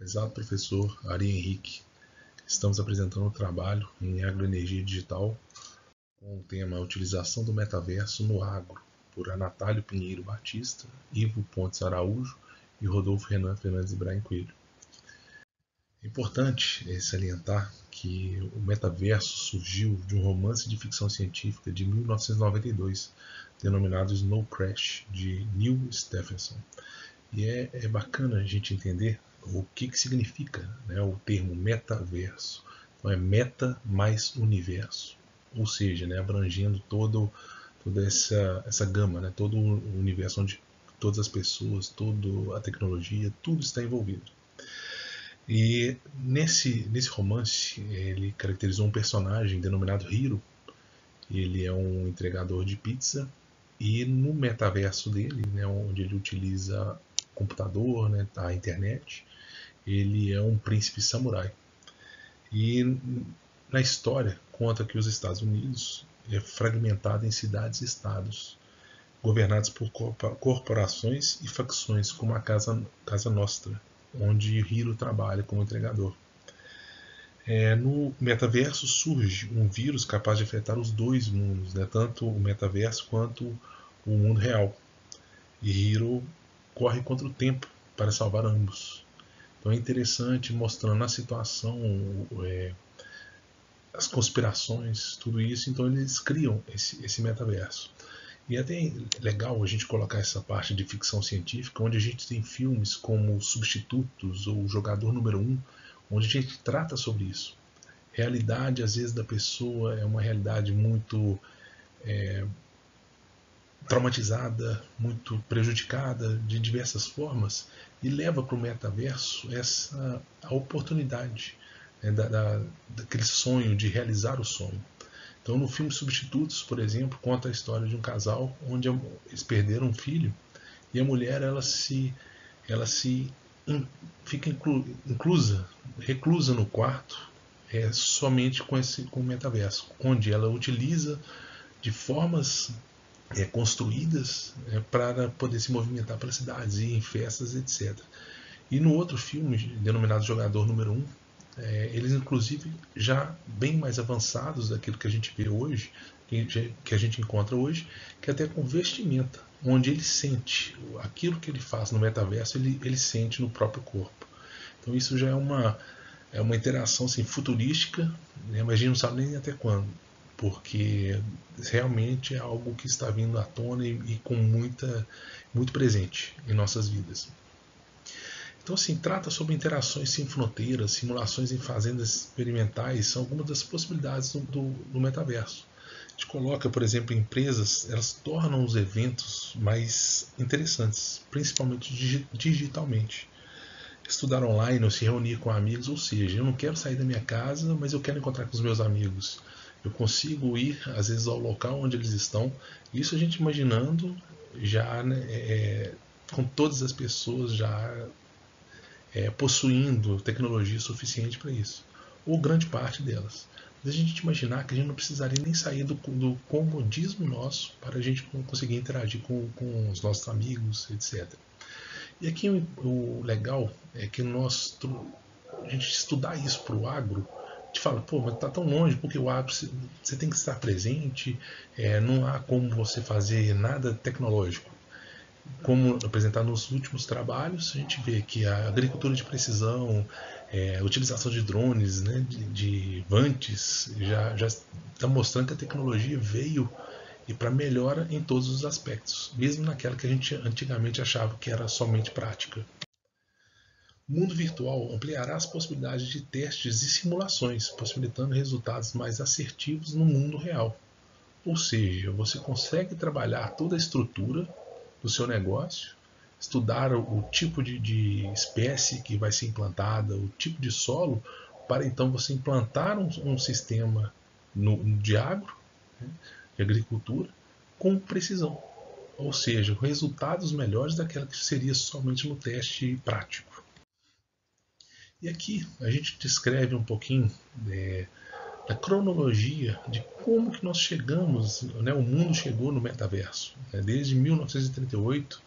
Exato, professor Ari Henrique. Estamos apresentando um trabalho em agroenergia digital com o tema Utilização do Metaverso no Agro, por Anatália Pinheiro Batista, Ivo Pontes Araújo e Rodolfo Renan Fernandes Ibrahim Coelho. É importante salientar que o metaverso surgiu de um romance de ficção científica de 1992, denominado Snow Crash, de Neil Stephenson. E é bacana a gente entender o que significa, né, o termo metaverso. Então é meta mais universo, ou seja, né, abrangendo toda essa gama, né, todo o universo onde todas as pessoas, toda a tecnologia, tudo está envolvido. E nesse romance ele caracterizou um personagem denominado Hiro. Ele é um entregador de pizza e no metaverso dele, né, onde ele utiliza computador, né, a internet, ele é um príncipe samurai. E na história conta que os Estados Unidos é fragmentado em cidades e estados, governados por corporações e facções, como a Casa Nostra, onde Hiro trabalha como entregador. No metaverso surge um vírus capaz de afetar os dois mundos, né, tanto o metaverso quanto o mundo real. E Hiro corre contra o tempo para salvar ambos. Então é interessante mostrando a situação, as conspirações, tudo isso. Então eles criam esse metaverso. E é até legal a gente colocar essa parte de ficção científica, onde a gente tem filmes como Substitutos ou Jogador Número 1, onde a gente trata sobre isso. Realidade, às vezes, da pessoa é uma realidade muito traumatizada, muito prejudicada de diversas formas, e leva para o metaverso a oportunidade, né, daquele sonho, de realizar o sonho. Então, no filme Substitutos, por exemplo, conta a história de um casal onde eles perderam um filho e a mulher fica reclusa no quarto, somente com o metaverso, onde ela utiliza de formas construídas para poder se movimentar pelas cidades, ir em festas, etc. E no outro filme, denominado Jogador Número 1, eles inclusive já bem mais avançados daquilo que a gente vê hoje, que a gente encontra hoje, que até com vestimenta, onde ele sente aquilo que ele faz no metaverso, ele sente no próprio corpo. Então isso já é uma interação assim, futurística, né, mas a gente não sabe nem até quando, porque realmente é algo que está vindo à tona e com muito presente em nossas vidas. Então, assim, trata sobre interações sem fronteiras, simulações em fazendas experimentais, são algumas das possibilidades do metaverso. A gente coloca, por exemplo, empresas, elas tornam os eventos mais interessantes, principalmente digitalmente. Estudar online ou se reunir com amigos, ou seja, eu não quero sair da minha casa, mas eu quero encontrar com os meus amigos. Eu consigo ir, às vezes, ao local onde eles estão. Isso a gente imaginando já, né, com todas as pessoas já possuindo tecnologia suficiente para isso, ou grande parte delas. Mas a gente imaginar que a gente não precisaria nem sair do comodismo nosso para a gente conseguir interagir com os nossos amigos, etc. E aqui o legal é que a gente estudar isso para o agro, a gente fala, pô, mas está tão longe, porque o agro você tem que estar presente, não há como você fazer nada tecnológico. Como apresentado nos últimos trabalhos, a gente vê que a agricultura de precisão, a utilização de drones, né, de vantes, já está mostrando que a tecnologia veio e para melhora em todos os aspectos, mesmo naquela que a gente antigamente achava que era somente prática. O mundo virtual ampliará as possibilidades de testes e simulações, possibilitando resultados mais assertivos no mundo real. Ou seja, você consegue trabalhar toda a estrutura do seu negócio, estudar o tipo de espécie que vai ser implantada, o tipo de solo, para então você implantar um sistema de agro, né, de agricultura, com precisão. Ou seja, resultados melhores daquela que seria somente no teste prático. E aqui a gente descreve um pouquinho da cronologia de como que nós chegamos, né, o mundo chegou no metaverso. Desde 1938,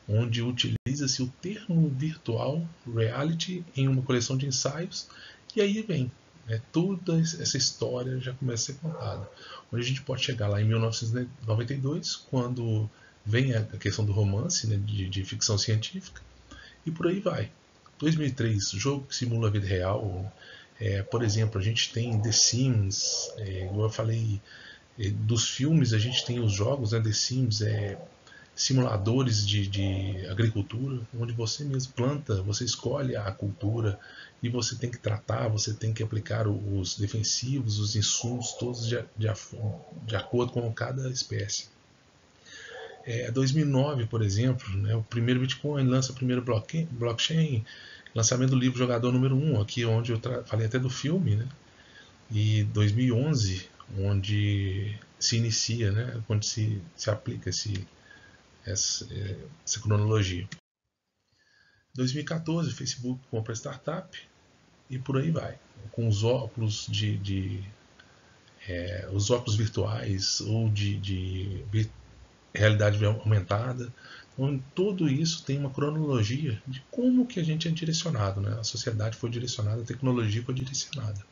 onde utiliza-se o termo virtual reality em uma coleção de ensaios, e aí vem, né, toda essa história já começa a ser contada. Onde a gente pode chegar lá em 1992, quando vem a questão do romance, né, de ficção científica, e por aí vai. 2003, jogo que simula a vida real. Por exemplo, a gente tem The Sims, como eu falei, dos filmes a gente tem os jogos, né, The Sims, simuladores de agricultura, onde você mesmo planta, você escolhe a cultura e você tem que tratar, você tem que aplicar os defensivos, os insumos, todos de acordo com cada espécie. 2009, por exemplo, né, o primeiro Bitcoin lança o primeiro blockchain, lançamento do livro Jogador Número 1, aqui onde eu falei até do filme, né, e 2011, onde se inicia, né, onde se aplica essa cronologia. 2014, Facebook compra startup e por aí vai. Com os óculos os óculos virtuais ou de realidade aumentada. Então, tudo isso tem uma cronologia de como que a gente é direcionado, né? A sociedade foi direcionada, a tecnologia foi direcionada.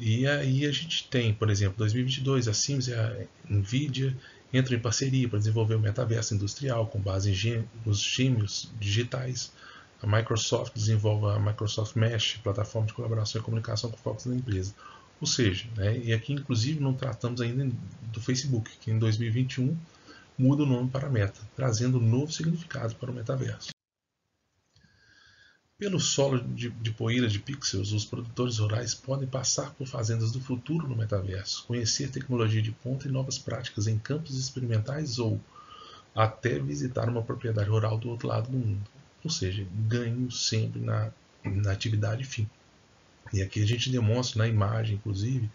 E aí a gente tem, por exemplo, 2022, a Sims e a Nvidia entram em parceria para desenvolver o metaverso industrial com base nos gêmeos digitais. A Microsoft desenvolve a Microsoft Mesh, plataforma de colaboração e comunicação com foco na empresa. Ou seja, né, e aqui inclusive não tratamos ainda do Facebook, que em 2021 muda o nome para Meta, trazendo um novo significado para o metaverso. Pelo solo de poeira de pixels, os produtores rurais podem passar por fazendas do futuro no metaverso, conhecer tecnologia de ponta e novas práticas em campos experimentais ou até visitar uma propriedade rural do outro lado do mundo. Ou seja, ganho sempre na atividade fim. E aqui a gente demonstra na imagem, inclusive,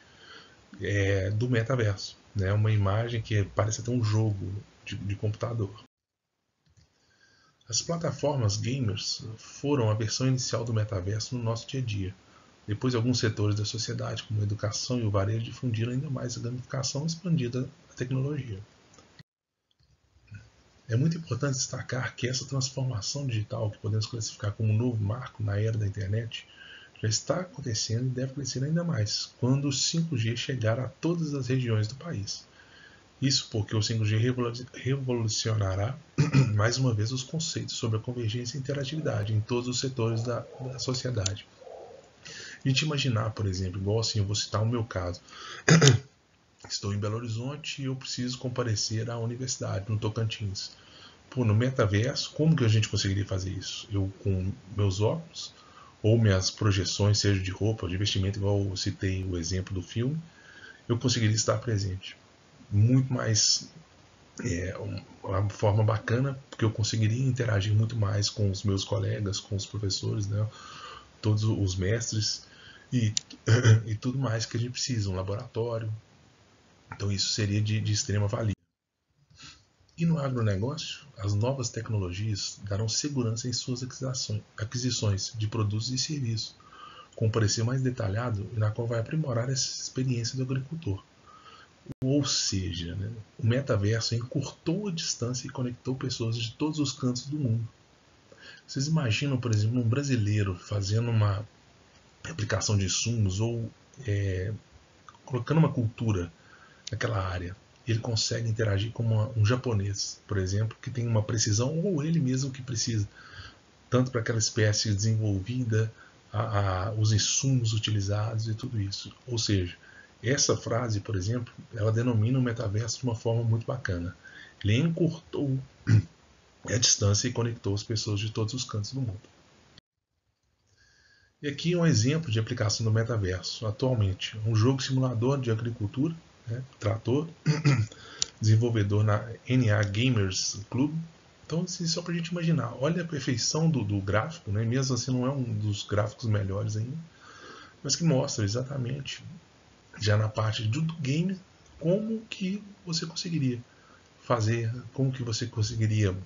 do metaverso. Né? Uma imagem que parece até um jogo de computador. As plataformas gamers foram a versão inicial do metaverso no nosso dia a dia. Depois, alguns setores da sociedade, como a educação e o varejo, difundiram ainda mais a gamificação expandida da tecnologia. É muito importante destacar que essa transformação digital, que podemos classificar como um novo marco na era da internet, já está acontecendo e deve crescer ainda mais quando o 5G chegar a todas as regiões do país. Isso porque o 5G revolucionará mais uma vez os conceitos sobre a convergência e interatividade em todos os setores da sociedade. A gente imaginar, por exemplo, igual assim, eu vou citar o meu caso. Estou em Belo Horizonte e eu preciso comparecer à universidade, no Tocantins. No metaverso, como que a gente conseguiria fazer isso? Eu com meus óculos, ou minhas projeções, seja de roupa, de vestimento, igual eu citei o exemplo do filme, eu conseguiria estar presente. Muito mais uma forma bacana, porque eu conseguiria interagir muito mais com os meus colegas, com os professores, né, todos os mestres e tudo mais que a gente precisa, um laboratório. Então isso seria de extrema valia. E no agronegócio, as novas tecnologias darão segurança em suas aquisições de produtos e serviços, com um parecer mais detalhado e na qual vai aprimorar essa experiência do agricultor. Ou seja, né, o metaverso encurtou a distância e conectou pessoas de todos os cantos do mundo. Vocês imaginam, por exemplo, um brasileiro fazendo uma aplicação de insumos ou colocando uma cultura naquela área? Ele consegue interagir com um japonês, por exemplo, que tem uma precisão, ou ele mesmo que precisa, tanto para aquela espécie desenvolvida, os insumos utilizados e tudo isso. Ou seja, essa frase, por exemplo, ela denomina o metaverso de uma forma muito bacana. Ele encurtou a distância e conectou as pessoas de todos os cantos do mundo. E aqui um exemplo de aplicação do metaverso. Atualmente, um jogo simulador de agricultura, né, trator, desenvolvedor na NA Gamers Club. Então, assim, só para a gente imaginar, olha a perfeição do gráfico, né? Mesmo assim não é um dos gráficos melhores ainda, mas que mostra exatamente já na parte do game, como que você conseguiria fazer, como que você conseguiria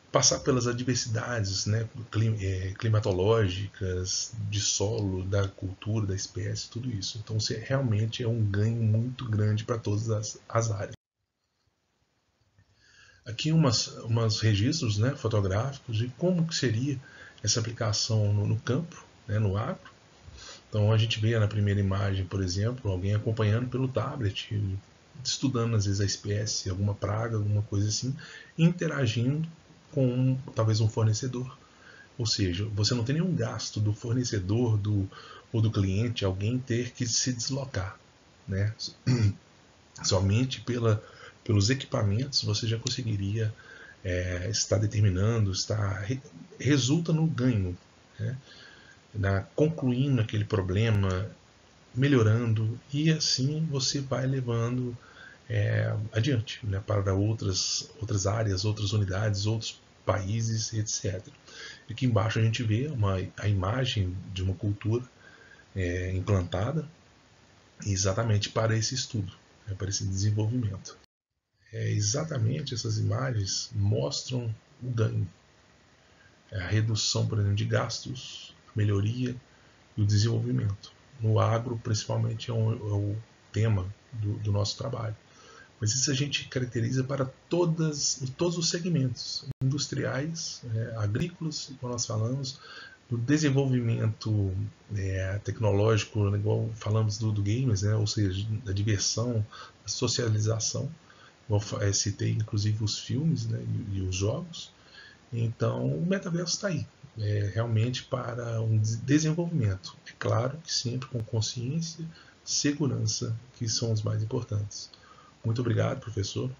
passar pelas adversidades, né, climatológicas, de solo, da cultura, da espécie, tudo isso. Então realmente é um ganho muito grande para todas as áreas. aqui umas registros, né, fotográficos de como que seria essa aplicação no campo, né, no agro. Então a gente vê na primeira imagem, por exemplo, alguém acompanhando pelo tablet, estudando às vezes a espécie, alguma praga, alguma coisa assim, interagindo com talvez um fornecedor. Ou seja, você não tem nenhum gasto do fornecedor ou do cliente, alguém ter que se deslocar, né? Somente pelos equipamentos você já conseguiria estar determinando, resulta no ganho, né? Concluindo aquele problema, melhorando, e assim você vai levando adiante, né, para outras áreas, outras unidades, outros países, etc. Aqui embaixo a gente vê a imagem de uma cultura implantada exatamente para esse estudo, né, para esse desenvolvimento. Exatamente essas imagens mostram o ganho, a redução, por exemplo, de gastos, a melhoria e o desenvolvimento. No agro, principalmente, é o tema do nosso trabalho. Mas isso a gente caracteriza para todos os segmentos industriais, agrícolas, como nós falamos, do desenvolvimento tecnológico, igual falamos do games, né? Ou seja, da diversão, da socialização. Citei inclusive os filmes, né? e os jogos. Então o metaverso está aí, realmente para um desenvolvimento. É claro que sempre com consciência, segurança, que são os mais importantes. Muito obrigado, professor.